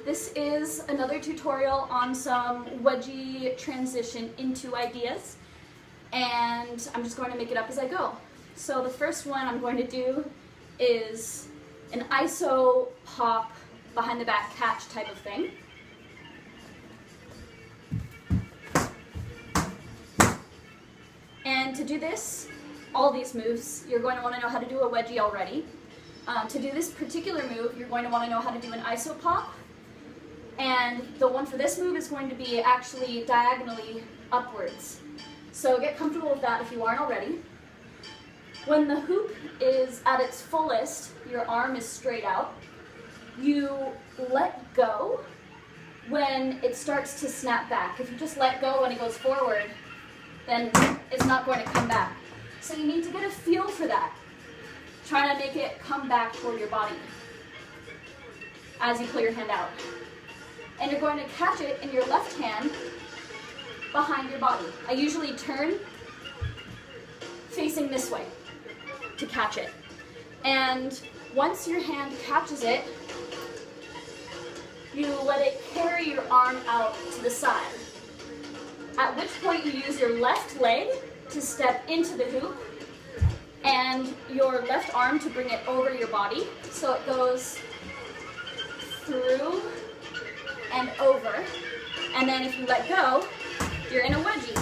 This is another tutorial on some wedgie transition into ideas, and I'm just going to make it up as I go. So the first one I'm going to do is an iso pop behind the back catch type of thing. And to do this, all these moves, you're going to want to know how to do a wedgie already. To do this particular move, you're going to want to know how to do an iso pop. And the one for this move is going to be actually diagonally upwards. So get comfortable with that if you aren't already. When the hoop is at its fullest, your arm is straight out. You let go when it starts to snap back. If you just let go when it goes forward, then it's not going to come back. So you need to get a feel for that. Try to make it come back toward your body as you pull your hand out. And you're going to catch it in your left hand behind your body. I usually turn facing this way to catch it. And once your hand catches it, you let it carry your arm out to the side. At which point you use your left leg to step into the hoop and your left arm to bring it over your body. So it goes through and over, and then if you let go, you're in a wedgie.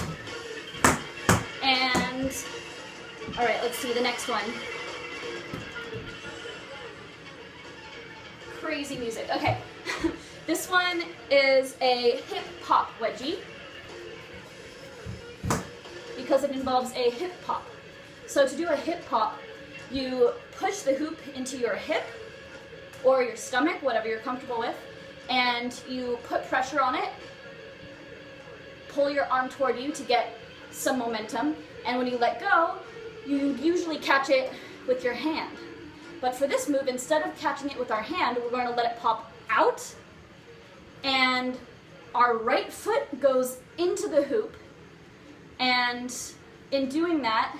And, all right, let's see the next one. Crazy music. Okay, this one is a hip pop wedgie because it involves a hip pop. So to do a hip pop, you push the hoop into your hip or your stomach, whatever you're comfortable with, and you put pressure on it, pull your arm toward you to get some momentum, and when you let go, you usually catch it with your hand. But for this move, instead of catching it with our hand, we're going to let it pop out, and our right foot goes into the hoop, and in doing that,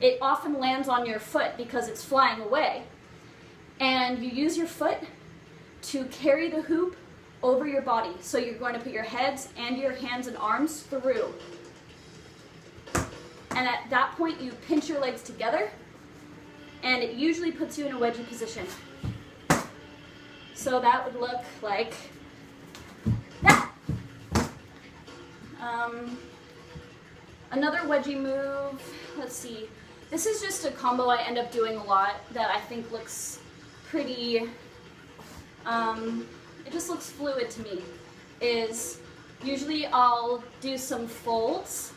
it often lands on your foot because it's flying away, and you use your foot to carry the hoop over your body. So you're going to put your heads and your hands and arms through. And at that point, you pinch your legs together, and it usually puts you in a wedgie position. So that would look like that. Another wedgie move, let's see. This is just a combo I end up doing a lot that I think looks pretty, it just looks fluid to me, is usually I'll do some folds,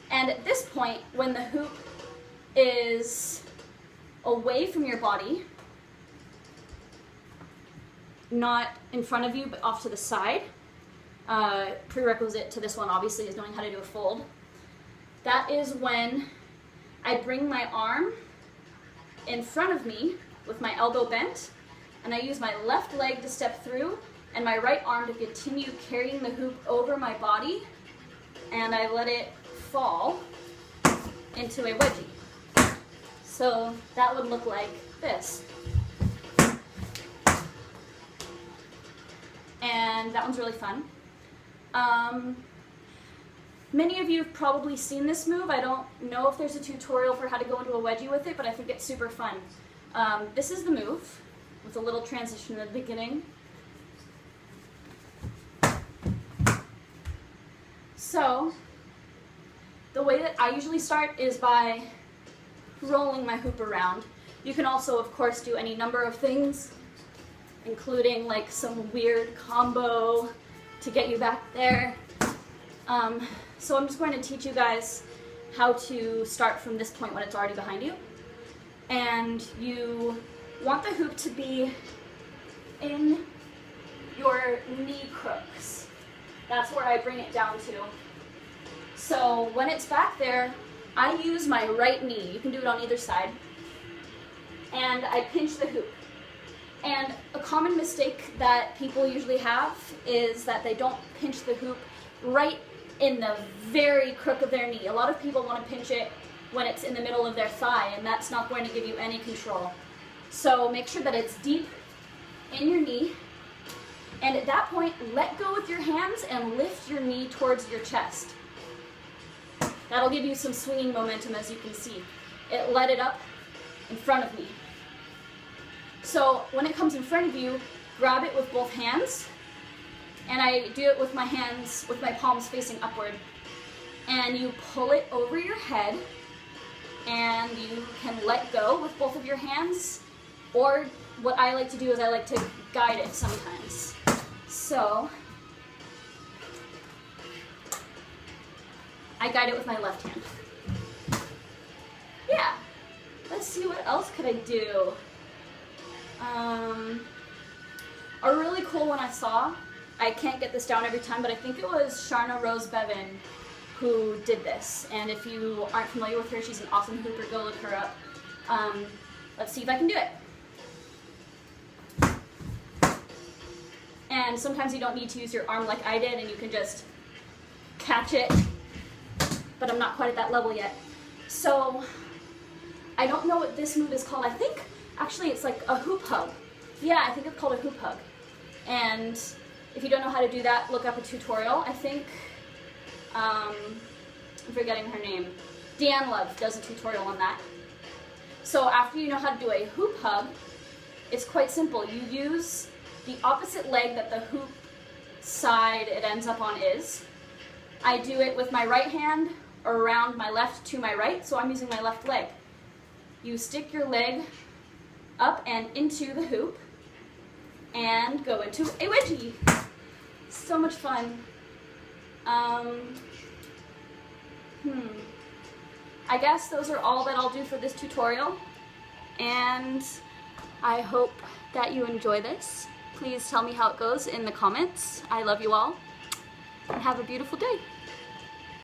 and at this point, when the hoop is away from your body, not in front of you, but off to the side, prerequisite to this one obviously is knowing how to do a fold. That is when I bring my arm in front of me with my elbow bent, and I use my left leg to step through and my right arm to continue carrying the hoop over my body, and I let it fall into a wedgie. So that would look like this. And that one's really fun. Many of you have probably seen this move. I don't know if there's a tutorial for how to go into a wedgie with it, but I think it's super fun. This is the move with a little transition at the beginning. So the way that I usually start is by rolling my hoop around. You can also, of course, do any number of things, including like some weird combo to get you back there. So I'm just going to teach you guys how to start from this point when it's already behind you. And you want the hoop to be in your knee crooks. That's where I bring it down to. So when it's back there, I use my right knee. You can do it on either side. And I pinch the hoop. And a common mistake that people usually have is that they don't pinch the hoop right in the very crook of their knee. A lot of people want to pinch it when it's in the middle of their thigh, and that's not going to give you any control. So make sure that it's deep in your knee, and And at that point, let go with your hands and lift your knee towards your chest. That'll give you some swinging momentum, as you can see. It let it up in front of me. So when it comes in front of you, grab it with both hands. And I do it with my hands, with my palms facing upward. And you pull it over your head, and you can let go with both of your hands. Or what I like to do is I like to guide it sometimes. So I guide it with my left hand. Yeah. Let's see, what else could I do? A really cool one I saw, I can't get this down every time, but I think it was Sharna Rose Bevan who did this. And if you aren't familiar with her, she's an awesome hooper. Go look her up. Let's see if I can do it. And sometimes you don't need to use your arm like I did, and you can just catch it. But I'm not quite at that level yet. So I don't know what this move is called. I think actually it's like a hoop hug. Yeah, I think it's called a hoop hug. And if you don't know how to do that, look up a tutorial. I think, I'm forgetting her name. Deanne Love does a tutorial on that. So after you know how to do a hoop hug, it's quite simple. You use the opposite leg that the hoop side it ends up on is. I do it with my right hand around my left to my right, so I'm using my left leg. You stick your leg up and into the hoop and go into a wedgie. So much fun. I guess those are all that I'll do for this tutorial, and I hope that you enjoy this. Please tell me how it goes in the comments. I love you all, and have a beautiful day.